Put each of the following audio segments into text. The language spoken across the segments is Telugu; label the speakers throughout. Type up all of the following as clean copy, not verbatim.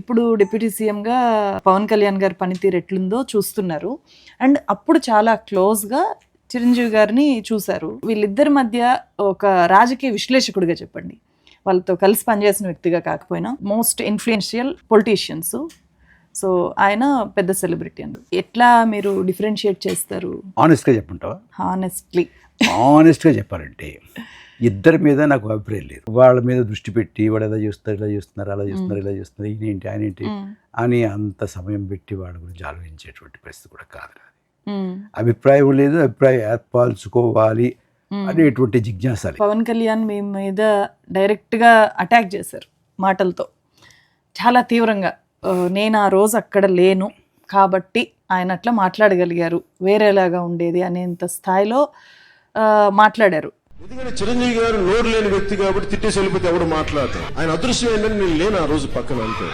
Speaker 1: ఇప్పుడు డిప్యూటీ సీఎంగా పవన్ కళ్యాణ్ గారి పనితీరు ఎట్లుందో చూస్తున్నారు. అండ్ అప్పుడు చాలా క్లోజ్గా చిరంజీవి గారిని చూశారు. వీళ్ళిద్దరి మధ్య ఒక రాజకీయ విశ్లేషకుడిగా చెప్పండి, వాళ్ళతో కలిసి పనిచేసిన వ్యక్తిగా కాకపోయినా మోస్ట్ ఇన్ఫ్లుయెన్షియల్ పొలిటీషియన్స్. సో ఆయన పెద్ద సెలబ్రిటీ అండి. ఎట్లా మీరు డిఫరెన్షియేట్ చేస్తారు?
Speaker 2: ఆనెస్ట్గా చెప్పంటావా? ఆనెస్ట్గా చెప్పాలంటే ఇద్దరి మీద నాకు అభిప్రాయం లేదు. వాళ్ళ మీద దృష్టి పెట్టి వాడు ఎలా చేస్తారు, ఇలా చేస్తున్నారు, అలా చేస్తున్నారు, ఇలా చేస్తున్నారు, ఈయనేంటి ఆయన ఏంటి అని అంత సమయం పెట్టి వాళ్ళ గురించి ఆలోచించేటువంటి పరిస్థితి కూడా కాదు. అభిప్రాయం లేదు, అభిప్రాయం ఏర్పాల్చుకోవాలి అనేటువంటి జిజ్ఞాస.
Speaker 1: పవన్ కళ్యాణ్ మీ మీద డైరెక్ట్గా అటాక్ చేశారు మాటలతో, చాలా తీవ్రంగా. నేను ఆ రోజు అక్కడ లేను కాబట్టి ఆయన అట్లా మాట్లాడగలిగారు, వేరేలాగా ఉండేది అనేంత స్థాయిలో మాట్లాడారు.
Speaker 3: ఎందుకంటే చిరంజీవి గారు నోరు లేని వ్యక్తి కాబట్టి తిట్టేసి వెళ్ళిపోతే ఎవడు మాట్లాడతారు. ఆయన అదృశ్యం ఏంటంటే నేను లేను ఆ రోజు పక్కన. అంతే.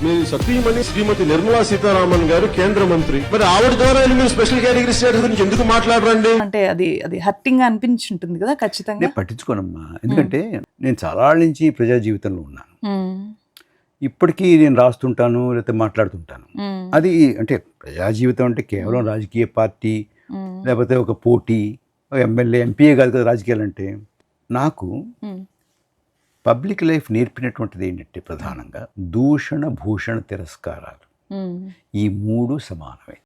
Speaker 3: మీ సతీమణి శ్రీమతి నిర్మలా సీతారామన్ గారు కేంద్ర మంత్రి, మరి ఆవిడ ద్వారా మీరు స్పెషల్ కేటగిరీ స్టేటస్ గురించి ఎందుకు మాట్లాడరండి?
Speaker 1: అంటే అది హర్టింగ్ అనిపించుంటుంది కదా ఖచ్చితంగా.
Speaker 2: నేను పట్టించుకోనమ్మా, ఎందుకంటే నేను చాలా నుంచి ప్రజా జీవితంలో ఉన్నాను. ఇప్పటికీ నేను రాస్తుంటాను, లేకపోతే మాట్లాడుతుంటాను. అది అంటే ప్రజా జీవితం అంటే కేవలం రాజకీయ పార్టీ లేకపోతే ఒక పోటీ, ఎమ్మెల్యే ఎంపీఏ కాదు కదా రాజకీయాలు అంటే. నాకు పబ్లిక్ లైఫ్ నేర్పినటువంటిది ఏంటంటే ప్రధానంగా దూషణ భూషణ తిరస్కారాలు, ఈ మూడు సమానమే.